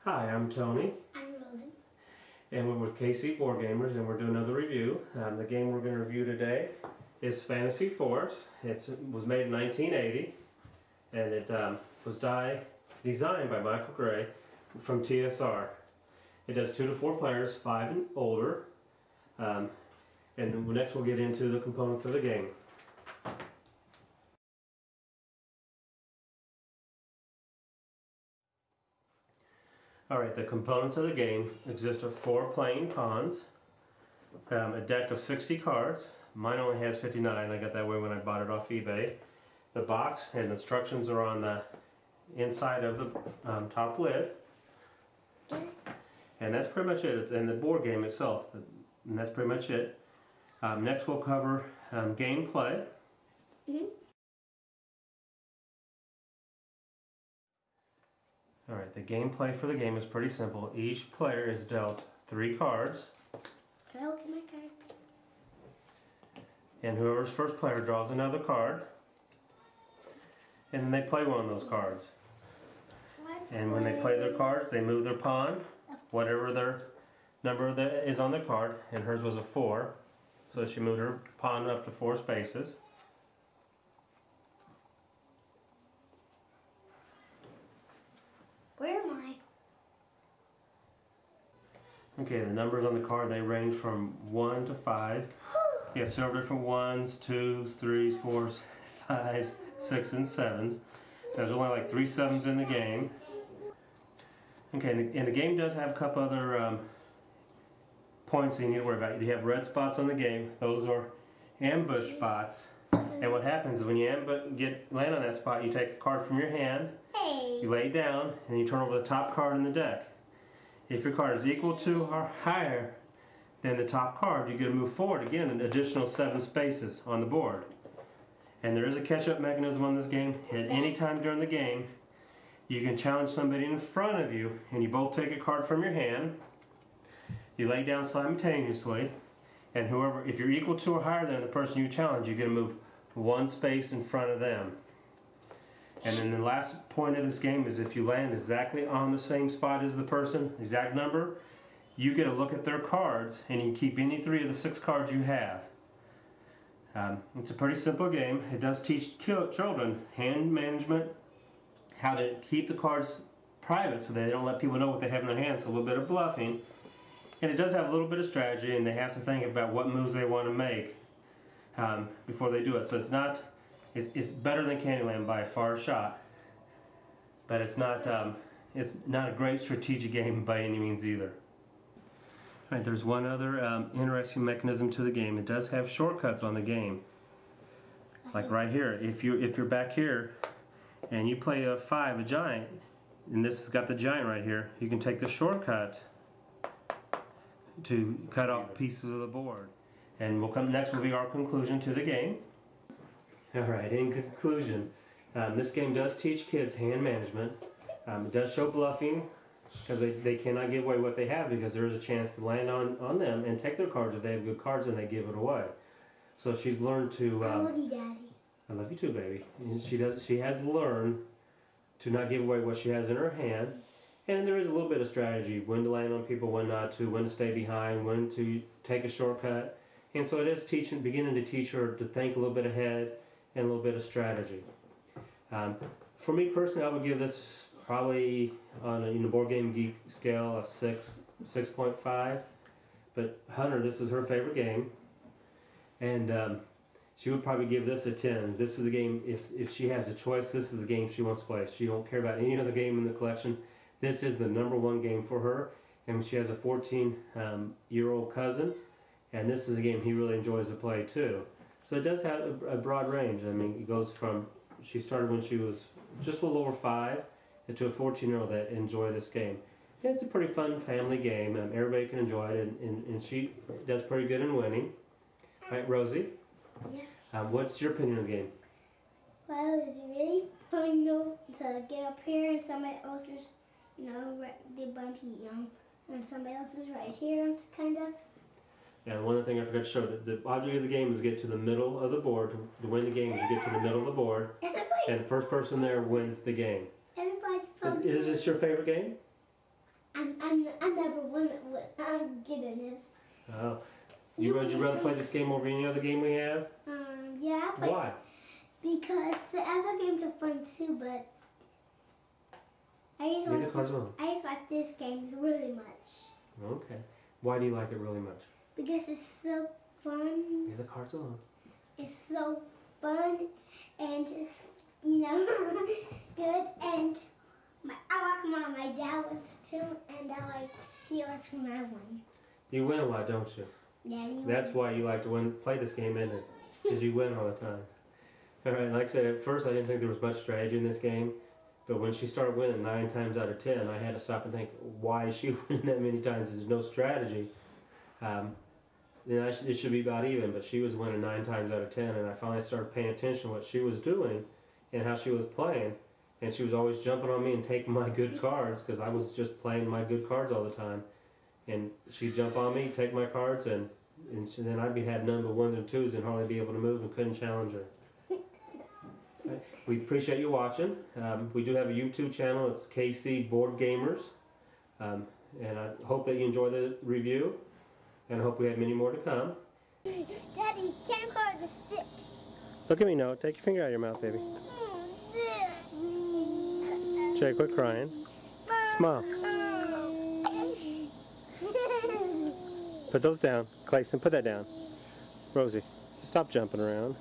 Hi, I'm Tony, I'm Rosie. and we're with KC Board Gamers, and we're doing another review. The game we're going to review today is Fantasy Force. It was made in 1980, and it was designed by Michael Gray from TSR. It does 2 to 4 players, 5 and older, and then next we'll get into the components of the game. Alright, the components of the game consist of 4 playing pawns, a deck of 60 cards. Mine only has 59. I got that way when I bought it off eBay. The box and the instructions are on the inside of the top lid. And that's pretty much it. And the board game itself. And that's pretty much it. Next we'll cover gameplay. Alright, the gameplay for the game is pretty simple. Each player is dealt 3 cards. Can I look at my cards? And whoever's first player draws another card. And then they play one of those cards. And when they play their cards, they move their pawn, whatever their number is on the card. And hers was a 4. So she moved her pawn up to 4 spaces. Where am I? Okay, the numbers on the card, they range from 1 to 5. You have several different 1s, 2s, 3s, 4s, 5s, 6s, and 7s. There's only like 3 7s in the game. Okay, and the game does have a couple other points that you need to worry about. You have red spots on the game. Those are ambush spots. And what happens is when you land on that spot, you take a card from your hand, you lay it down, and you turn over the top card in the deck. If your card is equal to or higher than the top card, you get to move forward again an additional 7 spaces on the board. And there is a catch-up mechanism on this game. At any time during the game, you can challenge somebody in front of you, and you both take a card from your hand. You lay down simultaneously, and whoever, if you're equal to or higher than the person you challenge, you get to move 1 space in front of them. And then the last point of this game is if you land exactly on the same spot as the person, exact number, you get a look at their cards, and you can keep any 3 of the 6 cards you have. It's a pretty simple game. It does teach children hand management, how to keep the cards private so they don't let people know what they have in their hands, so a little bit of bluffing. And it does have a little bit of strategy, and they have to think about what moves they want to make before they do it. So it's better than Candyland by a far shot, but it's not a great strategic game by any means either. Alright, there's one other interesting mechanism to the game. It does have shortcuts on the game. Like right here, if you're back here and you play a 5, a giant, and this has got the giant right here, you can take the shortcut to cut off pieces of the board. And next will be our conclusion to the game. Alright, in conclusion, this game does teach kids hand management. It does show bluffing, because they cannot give away what they have, because there is a chance to land on them and take their cards if they have good cards and they give it away. So she's learned to... I love you, Daddy. I love you too, baby. And she has learned to not give away what she has in her hand. And there is a little bit of strategy, when to land on people, when not to, when to stay behind, when to take a shortcut. And so it is beginning to teach her to think a little bit ahead and a little bit of strategy. For me personally, I would give this probably on a Board Game Geek scale a 6.5. But Hunter, this is her favorite game, and she would probably give this a 10. This is the game, if she has a choice, this is the game she wants to play. She don't care about any other game in the collection. This is the #1 game for her, and she has a 14-year-old cousin, and this is a game he really enjoys to play too. So it does have a broad range. I mean, it goes from, she started when she was just a little over 5, to a 14-year-old that enjoy this game. And it's a pretty fun family game. Everybody can enjoy it, and she does pretty good in winning. Right, Rosie? Yeah. What's your opinion of the game? Well, it's really fun, to get up here and somebody else is, they bumpy, and somebody else is right here, kind of. And one other thing I forgot to show, the object of the game is to get to the middle of the board. To win the game is to get to the middle of the board, and the first person there wins the game. Everybody Is this your favorite game? I'm number one. I'm good at this. Oh. Would you rather play this game over any other game we have? Yeah. But Why? because the other games are fun too, but I just like this game really much. Okay. Why do you like it really much? Because it's so fun. Yeah, the cards on. It's so fun and it's good, and I like my dad likes too, and he likes my one. You win a lot, don't you? Yeah, That's why you like to play this game, isn't it? Because you win all the time. All right, like I said, at first I didn't think there was much strategy in this game, but when she started winning 9 times out of 10, I had to stop and think, why is she winning that many times? There's no strategy. It should be about even, but she was winning 9 times out of 10, and I finally started paying attention to what she was doing and how she was playing, and she was always jumping on me and taking my good cards because I was just playing my good cards all the time, and she'd jump on me, take my cards, and then I'd had none but 1s and 2s and hardly be able to move and couldn't challenge her. Okay. We appreciate you watching. We do have a YouTube channel. It's KC Board Gamers, and I hope that you enjoy the review, and I hope we have many more to come. Daddy, can't call the sticks. Look at me, Noah. Take your finger out of your mouth, baby. Jay, quit crying. Smile. Put those down. Clayson, put that down. Rosie, stop jumping around.